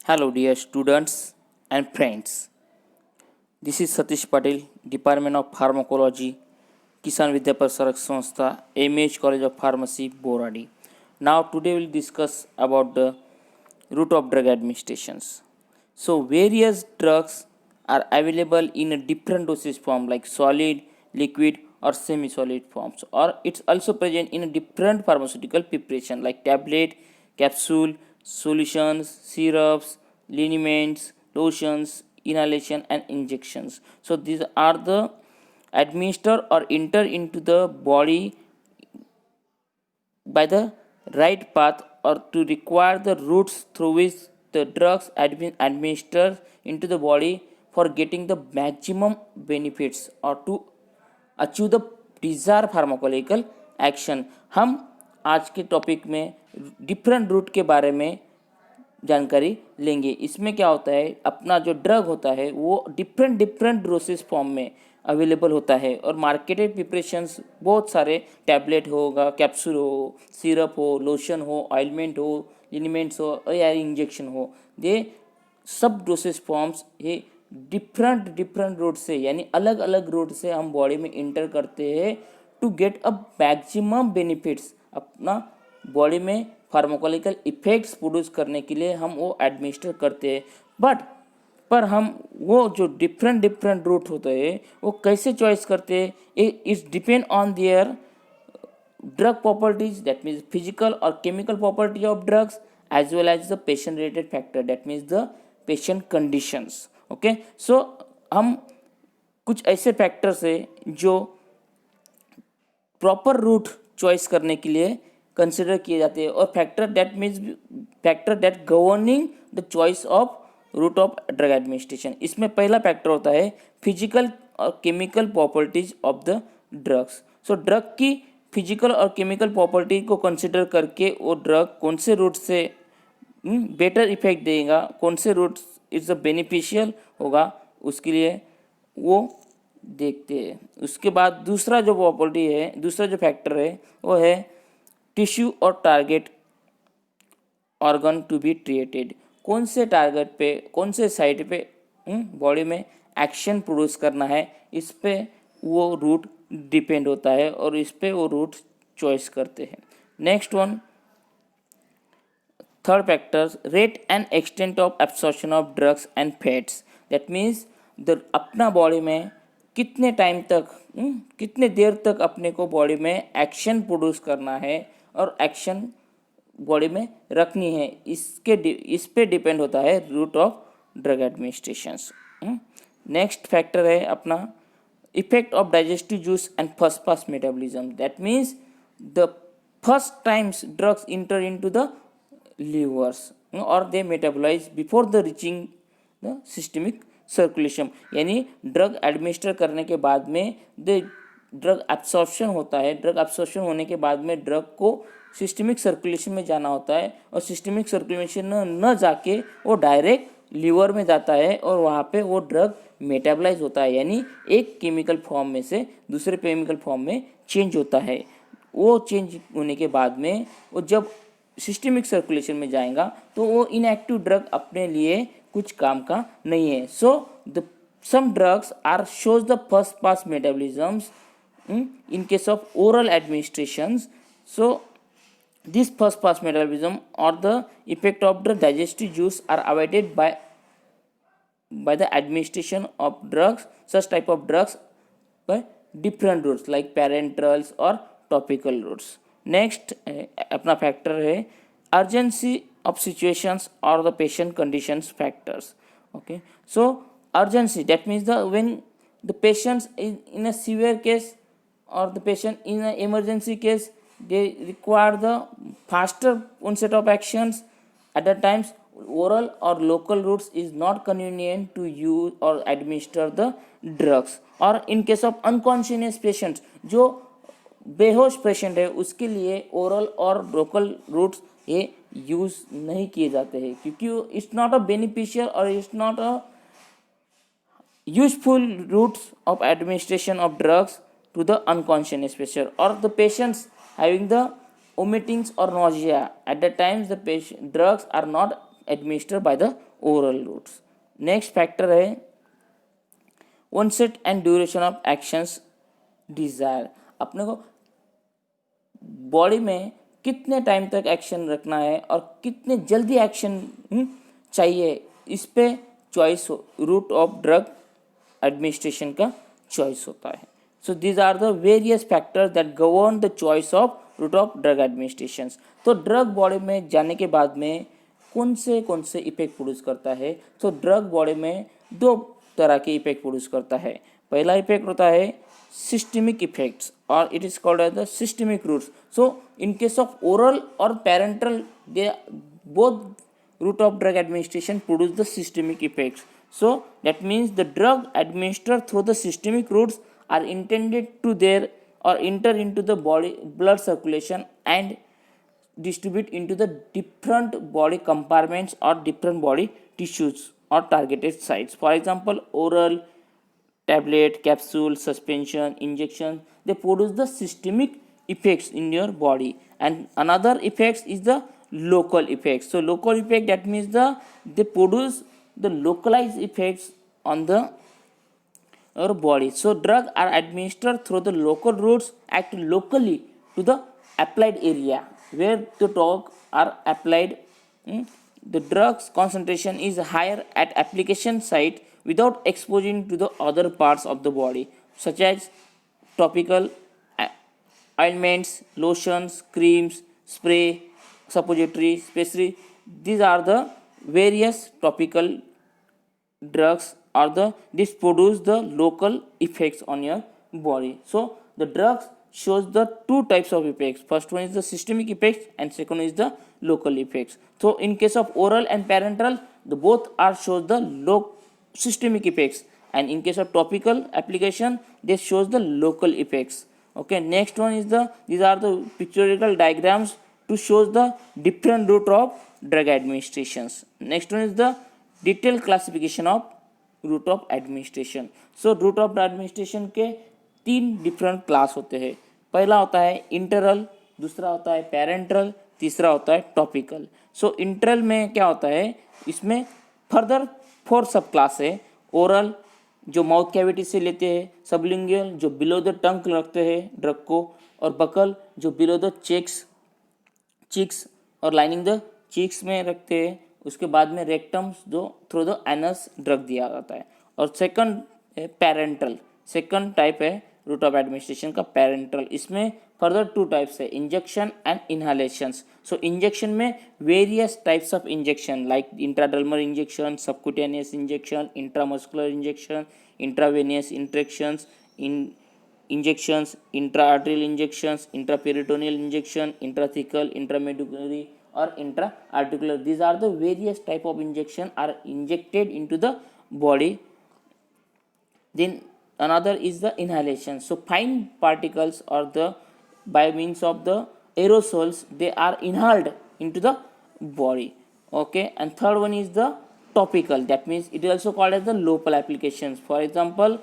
Hello, dear students and friends. This is Satish Patel, Department of Pharmacology, Kisan Vidya Prasarak Sanstha, MH College of Pharmacy, Boradi. Now, today we'll discuss about the route of drug administrations. So, various drugs are available in a different dosage form like solid, liquid, or semi-solid forms, or it's also present in a different pharmaceutical preparation like tablet, capsule, solutions, syrups, liniments, lotions, inhalation, and injections. So these are the administer or enter into the body by the right path or to require the routes through which the drugs administered into the body for getting the maximum benefits or to achieve the desire pharmacological action. हम आज के topic में different root के बारे में जानकारी लेंगे। इसमें क्या होता है, अपना जो ड्रग होता है वो डिफरेंट डोसेज फॉर्म में अवेलेबल होता है और मार्केटेड प्रिपरेशंस बहुत सारे, टैबलेट होगा, कैप्सूल हो, सिरप हो, लोशन हो, ऑइलमेंट हो, लिनिमेंट्स हो या इंजेक्शन हो, ये सब डोसेज फॉर्म्स ये डिफरेंट रूट से यानी अलग अलग रूट से हम बॉडी में इंटर करते हैं to get a maximum benefits. अपना बॉडी में फार्माकोलॉजिकल इफेक्ट्स प्रोड्यूस करने के लिए हम वो एडमिनिस्टर करते हैं। पर हम वो जो डिफरेंट रूट होते हैं वो कैसे चॉइस करते हैं, it's depend on their drug properties, that means physical or chemical property of drugs, as well as the patient related factor, that means the patient conditions. Okay, so हम कुछ ऐसे factors है जो प्रॉपर रूट चॉइस करने के लिए consider किए जाते हैं और factor that governing the choice of route of drug administration. इसमें पहला फैक्टर होता है फिजिकल और chemical properties of the drugs. So drug की फिजिकल और केमिकल प्रॉपर्टी को कंसिडर करके वो ड्रग कौन से रूट से बेटर इफेक्ट देगा, कौन से रूट इट्स बेनिफिशियल होगा, उसके लिए वो देखते हैं। उसके बाद दूसरा जो प्रॉपर्टी है, दूसरा जो फैक्टर है वो है टिश्यू और target organ to be treated. कौन से टारगेट पे, कौन से साइट पे बॉडी में एक्शन प्रोड्यूस करना है, इस पे वो रूट डिपेंड होता है और इस पे वो रूट चॉइस करते हैं। Next one, third factors, rate and extent of absorption of drugs and fats, that means the अपना बॉडी में कितने टाइम तक, कितने देर तक अपने को बॉडी में एक्शन प्रोड्यूस करना है और एक्शन बॉडी में रखनी है, इस पे डिपेंड होता है route of drug administrations. Next factor है अपना effect of digestive juice and first pass metabolism, that means the first times drugs enter into the livers or they metabolize before the reaching the systemic circulation। यानी drug administer करने के बाद में the drug absorption होता है, drug absorption होने के बाद में ड्रग को सिस्टमिक सर्कुलेशन में जाना होता है और सिस्टमिक सर्कुलेशन न जाके वो डायरेक्ट लीवर में जाता है और वहाँ पे वो ड्रग मेटाबलाइज होता है, यानी एक केमिकल फॉर्म में से दूसरे केमिकल फॉर्म में चेंज होता है। वो चेंज होने के बाद में वो जब सिस्टमिक सर्कुलेशन में जाएगा तो वो इनएक्टिव ड्रग अपने लिए कुछ काम का नहीं है। So the some drugs are shows the first pass metabolisms in case of oral administrations. So this first pass metabolism और the effect of the digestive juice are avoided by the administration of drugs, such type of drugs by different routes like parenterals or topical routes. Next अपना factor है urgency of situations और the patient conditions factors. Okay, so urgency that means the when the patients in a severe case और the patient in a emergency case they require the faster onset of actions. At the times oral or local routes is not convenient to use or administer the drugs, or in case of unconscious patients, जो बेहोश patient है उसके लिए oral और local routes ये use नहीं किए जाते हैं क्योंकि इट्स नॉट अ बेनिफिशियल और it's not a useful routes of administration of drugs to the unconscious patient or the patients having the vomitings or nausea. At the times the patient drugs are not administered by the oral routes. Next factor है onset and duration of actions desire. अपने को body में कितने time तक action रखना है और कितने जल्दी एक्शन चाहिए, इस पे choice route of drug administration का चॉइस होता है. So these are the various factors that govern the choice of route of drug administration. तो ड्रग बॉडी में जाने के बाद में कौन से इफेक्ट प्रोड्यूस करता है. तो ड्रग बॉडी में दो तरह के इफेक्ट प्रोड्यूस करता है. पहला इफेक्ट होता है systemic effects or it is called as the systemic routes. So in case of oral or parenteral, they both route of drug administration produce the systemic effects. So that means the drug administered through the systemic routes are intended to there or enter into the body blood circulation and distribute into the different body compartments or different body tissues or targeted sites. For example, oral, tablet, capsule, suspension, injection, they produce the systemic effects in your body. And another effects is the local effects. So local effect, that means they produce the localized effects on the our body. So drugs are administered through the local routes, act locally to the applied area where the drugs are applied. The drugs concentration is higher at application site without exposing to the other parts of the body, such as topical ointments, lotions, creams, spray, suppository, especially these are the various topical drugs or this produce the local effects on your body. So the drugs shows the two types of effects. First one is the systemic effects and second is the local effects. So in case of oral and parenteral, the both are shows the systemic effects, and in case of topical application, this shows the local effects. Okay, next one is these are the pictorial diagrams to show the different route of drug administrations. Next one is the detailed classification of route of administration. So route of administration के 3 different class होते हैं. पहला होता है इंटरल, दूसरा होता है parental, तीसरा होता है टॉपिकल. सो इंटरल में क्या होता है, इसमें फर्दर 4 सब क्लास है. ओरल जो माउथ कैविटी से लेते हैं, सबलिंगुअल जो बिलो द टंग रखते हैं ड्रग को, और बकल जो बिलो द चिक्स और लाइनिंग द चिक्स में रखते हैं. उसके बाद में रेक्टम्स जो थ्रू द एनस ड्रग दिया जाता है. और सेकंड पेरेंटल, सेकंड टाइप है रूट ऑफ एडमिनिस्ट्रेशन का पेरेंटल. इसमें फर्दर 2 टाइप्स है, injection and inhalations. So injection में various types of injection like intradermal injection, subcutaneous injection, intramuscular injection, intravenous injections, injections, intra-arterial injections, intraperitoneal injection, intrathecal, intramedullary or intra-articular. These are the various type of injection are injected into the body. Then another is the inhalation. So fine particles or the by means of the aerosols, they are inhaled into the body. Okay, and third one is the topical. That means it is also called as the local applications. For example,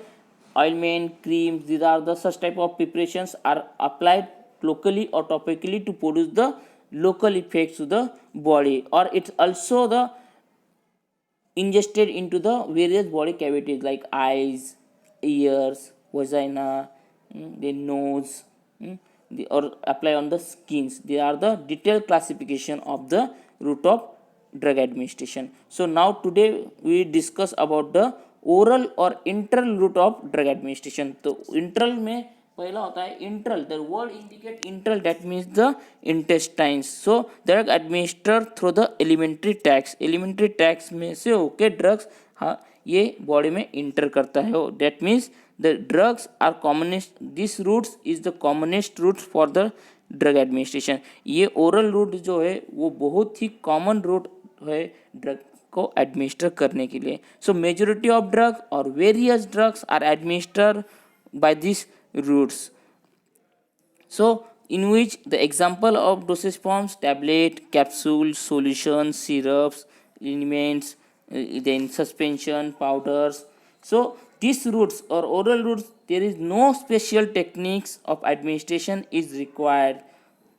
ointment, creams, these are the such type of preparations are applied locally or topically to produce the local effects to the body, or it's also the ingested into the various body cavities like eyes, ears, vagina, the nose, or apply on the skins. They are the detailed classification of the route of drug administration. So now today we discuss about the oral or enteral route of drug administration. तो enteral में पहला होता है enteral. The word indicate enteral, that means the intestines. So drug administer through the alimentary tracts. Alimentary tracts में से होके drugs ये body में इंटर करता है. That means the drugs are commonest, this routes is the commonest route for the drug administration. ये oral route जो है वो बहुत ही कॉमन रूट है ड्रग को एडमिनिस्टर करने के लिए. सो मेजॉरिटी ऑफ ड्रग और various drugs are administer by this routes. So in which the example of dosage forms tablet, capsule, solution, syrups, liniments, then suspension, powders. So these routes or oral routes, there is no special techniques of administration is required.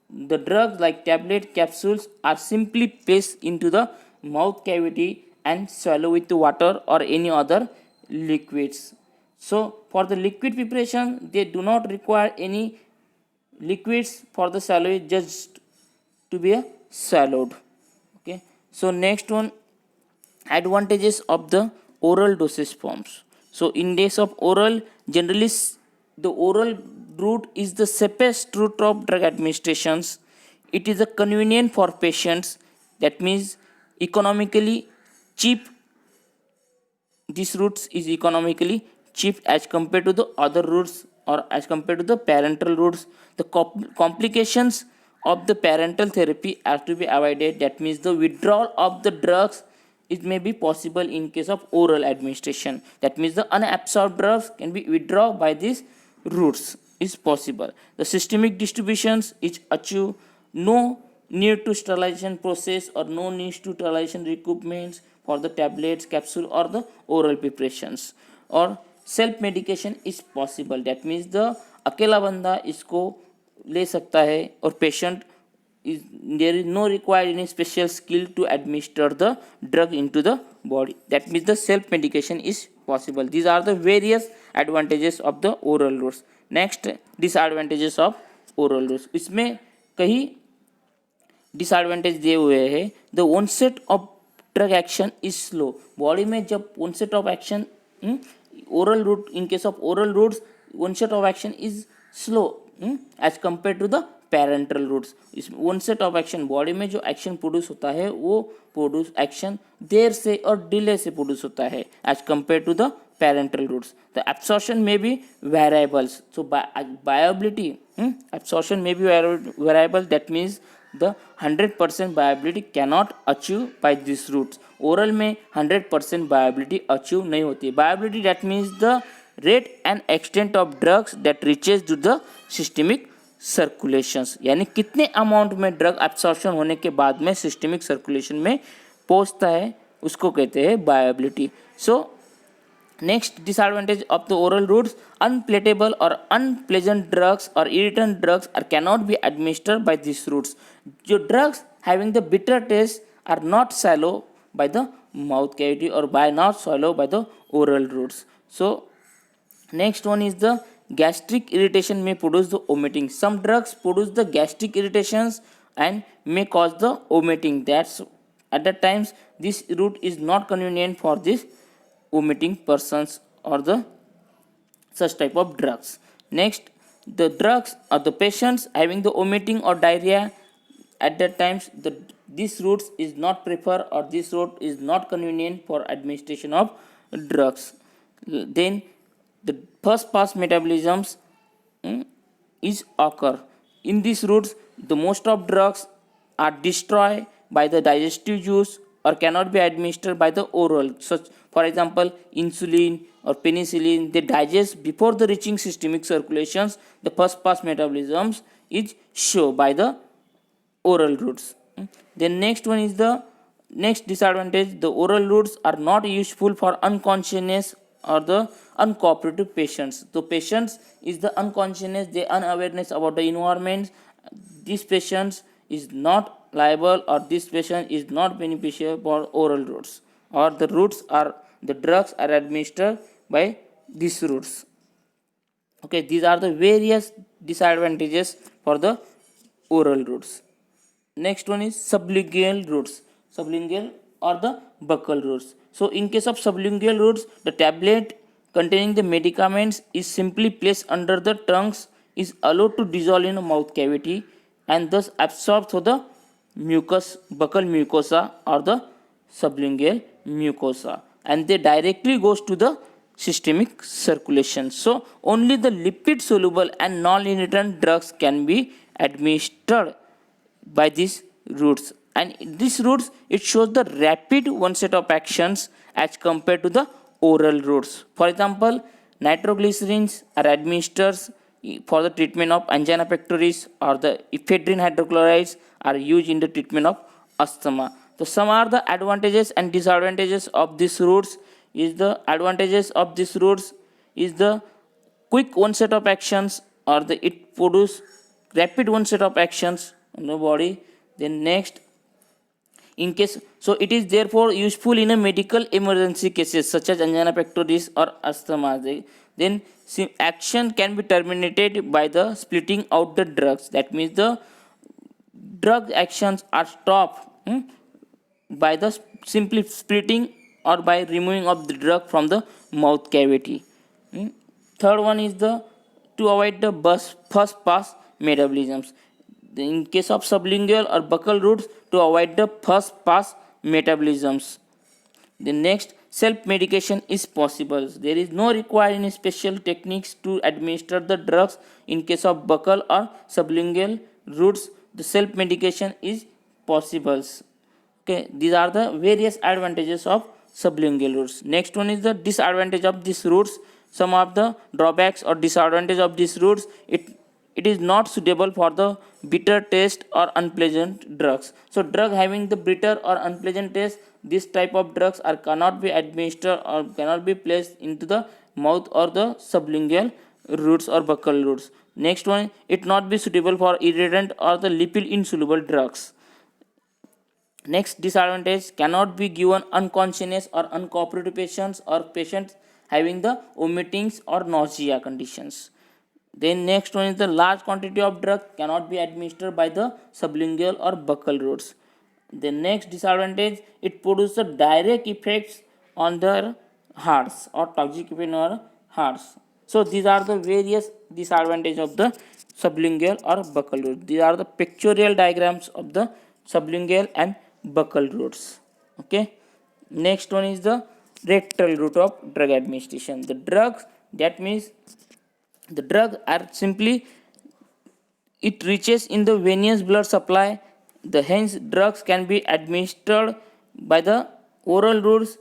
The drugs like tablet, capsules are simply placed into the mouth cavity and swallow with water or any other liquids. So for the liquid preparation, they do not require any liquids for the swallow, just to be swallowed. Okay. So next one, advantages of the oral dosage forms. So in case of oral, generally the oral route is the safest route of drug administrations. It is a convenient for patients, that means economically cheap. This route is economically cheap as compared to the other routes, or as compared to the parenteral routes. The complications of the parenteral therapy have to be avoided, that means the withdrawal of the drugs, it may be possible in case of oral administration, that means the unabsorbed drugs can be withdrawn by these routes is possible. The systemic distributions is achieved, no need to sterilization process or no need to sterilization equipments for the tablets, capsule or the oral preparations. और self medication is possible, that means the अकेला बंदा इसको ले सकता है और patient is there is no required any special skill to administer the drug into the body, that means the self medication is possible. These are the various advantages of the oral routes. Next, disadvantages of oral routes. इसमें कई disadvantage दिए हुए हैं. The onset of drug action is slow. Body में जब onset of action oral route, in case of oral routes onset of action is slow as compared to the parenteral routes. इस onset of action, body में जो action produce होता है वो produce action there से और डिले से produce होता है as compare to the parenteral routes. The absorption में भी वेरिएबल्स. सो बायोबिलिटी, एब्सॉर्प्शन में भी variable, that means the 100% bioavailability cannot achieve by this routes. Oral में 100% बायोबिलिटी अचीव नहीं होती है. Bioavailability that means the rate and extent of drugs that reaches to the systemic circulations, यानी कितने amount में drug absorption होने के बाद में सिस्टमिक सर्कुलेशन में पहुंचता है, उसको कहते हैं bioavailability. So next disadvantage of the oral routes, unpalatable और अनप्लेजेंट ड्रग्स और irritant drugs are cannot be administered by this routes. जो drugs having the bitter taste are not swallow by the mouth cavity or by not swallow by the oral routes. So next one is the gastric irritation may produce the vomiting. Some drugs produce the gastric irritations and may cause the vomiting. That's at that times this route is not convenient for this vomiting persons or the such type of drugs. Next, the drugs or the patients having the vomiting or diarrhea, at that times this route is not preferred or this route is not convenient for administration of drugs. Then the first pass metabolisms is occur. In these routes, the most of drugs are destroyed by the digestive juice or cannot be administered by the oral. Such, for example, insulin or penicillin, they digest before the reaching systemic circulations. The first pass metabolisms is shown by the oral routes. Then next one is the next disadvantage. The oral routes are not useful for unconscious or the uncooperative patients. So patients is the unconsciousness, the unawareness about the environment. This patient is not liable or this patient is not beneficial for oral routes, or the routes are the drugs are administered by these routes. Okay, these are the various disadvantages for the oral routes. Next one is sublingual routes. Sublingual or the buccal routes. So in case of sublingual routes, the tablet containing the medicaments is simply placed under the tongues, is allowed to dissolve in the mouth cavity and thus absorbed through the mucus, buccal mucosa or the sublingual mucosa, and they directly goes to the systemic circulation. So only the lipid soluble and non-irritant drugs can be administered by these routes, and these routes it shows the rapid onset of actions as compared to the oral routes. For example, nitroglycerins are administered for the treatment of angina pectoris, or the ephedrine hydrochlorides are used in the treatment of asthma. So some are the advantages and disadvantages of these routes. Is the advantages of these routes is the quick onset of actions, or the it produce rapid onset of actions in the body. Then next, In case, so it is therefore useful in a medical emergency cases such as angina pectoris or asthma. Then action can be terminated by the splitting out the drugs. That means the drug actions are stopped by the simply splitting or by removing of the drug from the mouth cavity. Third one is the to avoid the first pass metabolisms. In case of sublingual or buccal routes, to avoid the first pass metabolisms. The next, self medication is possible. There is no required any special techniques to administer the drugs. In case of buccal or sublingual routes, the self medication is possible. Okay, these are the various advantages of sublingual routes. Next one is the disadvantage of these routes. Some of the drawbacks or disadvantage of these routes, it is not suitable for the bitter taste or unpleasant drugs. So drug having the bitter or unpleasant taste, this type of drugs are cannot be administered or cannot be placed into the mouth or the sublingual routes or buccal routes. Next one, it not be suitable for irritant or the lipid insoluble drugs. Next disadvantage, cannot be given unconscious or uncooperative patients or patients having the vomitings or nausea conditions. Then next one is the large quantity of drug cannot be administered by the sublingual or buccal routes. The next disadvantage, it produces direct effects on their hearts or toxic effect on our hearts. So these are the various disadvantages of the sublingual or buccal route. These are the pictorial diagrams of the sublingual and buccal routes. Okay. Next one is the rectal route of drug administration. The drugs, that means the drug are simply, it reaches in the venous blood supply. The hence drugs can be administered by the oral routes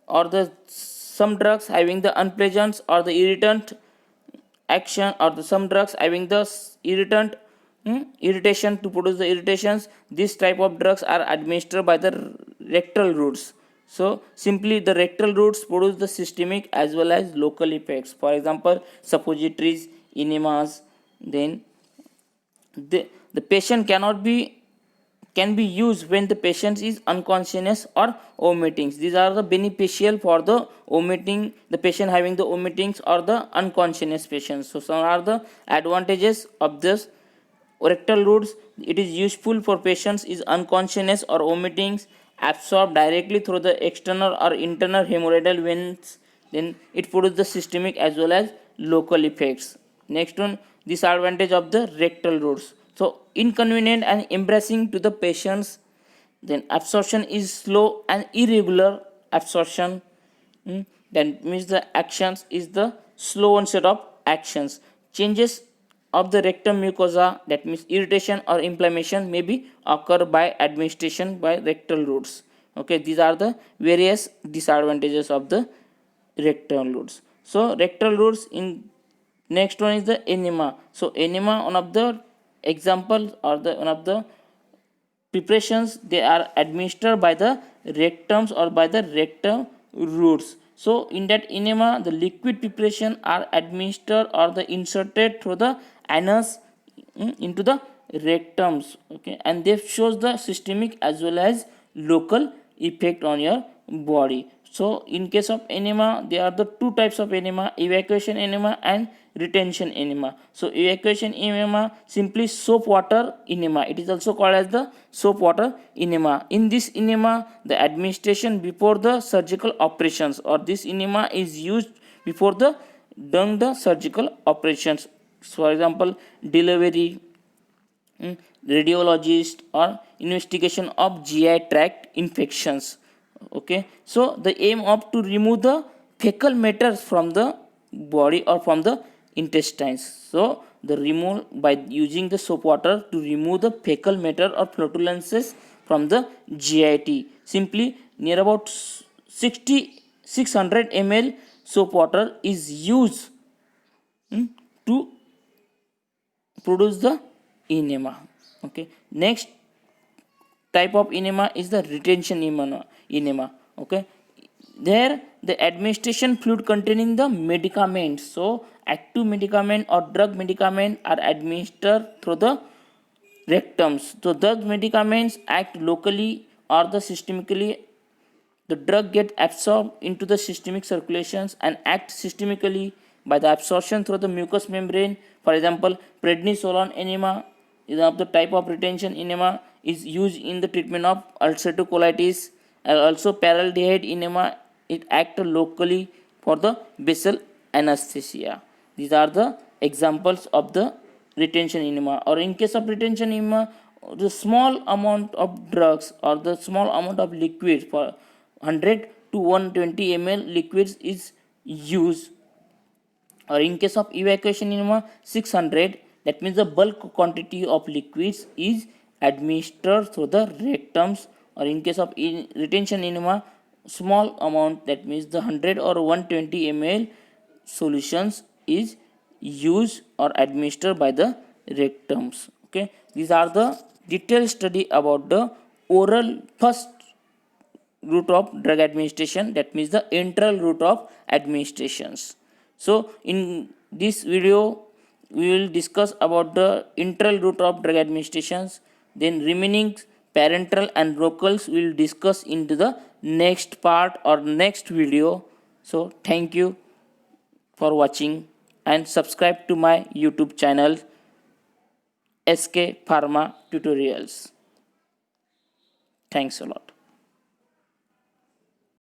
or the some drugs having the unpleasant or the irritant action or the some drugs having the irritant irritation to produce the irritations. This type of drugs are administered by the rectal routes. So simply the rectal routes produce the systemic as well as local effects. For example, suppositories, enemas. Then the patient can be used when the patient is unconscious or vomiting. These are the beneficial for the vomiting, the patient having the vomitings or the unconscious patients. So some are the advantages of this rectal routes. It is useful for patients is unconscious or vomitings, absorbed directly through the external or internal hemorrhoidal veins. Then it produces the systemic as well as local effects. Next one, disadvantage of the rectal routes. So inconvenient and embarrassing to the patients. Then absorption is slow and irregular absorption. That means the actions is the slow onset of actions. Changes of the rectum mucosa, that means irritation or inflammation, may be occur by administration by rectal routes. Okay, these are the various disadvantages of the rectal routes. So rectal routes, in next one is the enema. So enema, one of the examples or the one of the preparations, they are administered by the rectums or by the rectal routes. So in that enema, the liquid preparation are administered or the inserted through the anus into the rectums. Okay, and they shows the systemic as well as local effect on your body. So in case of enema, there are the two types of enema: evacuation enema and retention enema. So evacuation enema, simply soap water enema. It is also called as the soap water enema. In this enema, the administration before the surgical operations, or this enema is used before the done the surgical operations. For example, delivery, radiologist, or investigation of GI tract infections. Okay, so the aim of to remove the fecal matters from the body or from the intestines. So the remove by using the soap water to remove the fecal matter or flatulences from the GIT. Simply near about 600 ml soap water is used to produce the enema. Okay, next type of enema is the retention enema. Okay, there the administration fluid containing the medicaments, so active medicament or drug medicament are administered through the rectums. So those medicaments act locally or the systemically, the drug get absorbed into the systemic circulations and act systemically by the absorption through the mucous membrane. For example, prednisolone enema is of the type of retention enema is used in the treatment of ulcerative colitis. And also paraldehyde enema, it acts locally for the basal anesthesia. These are the examples of the retention enema. Or in case of retention enema, the small amount of drugs or the small amount of liquid for 100 to 120 ml liquids is used. Or in case of evacuation enema, 600, that means the bulk quantity of liquids is administered through the rectums. Or in case of retention enema, small amount, that means the 100 or 120 ml solutions is used or administered by the rectums. Okay, these are the detailed study about the oral first route of drug administration, that means the enteral route of administrations. So in this video we will discuss about the enteral route of drug administrations, then remaining parenteral and locals we will discuss into the next part or next video. So thank you for watching and subscribe to my YouTube channel SK Pharma Tutorials. Thanks a lot.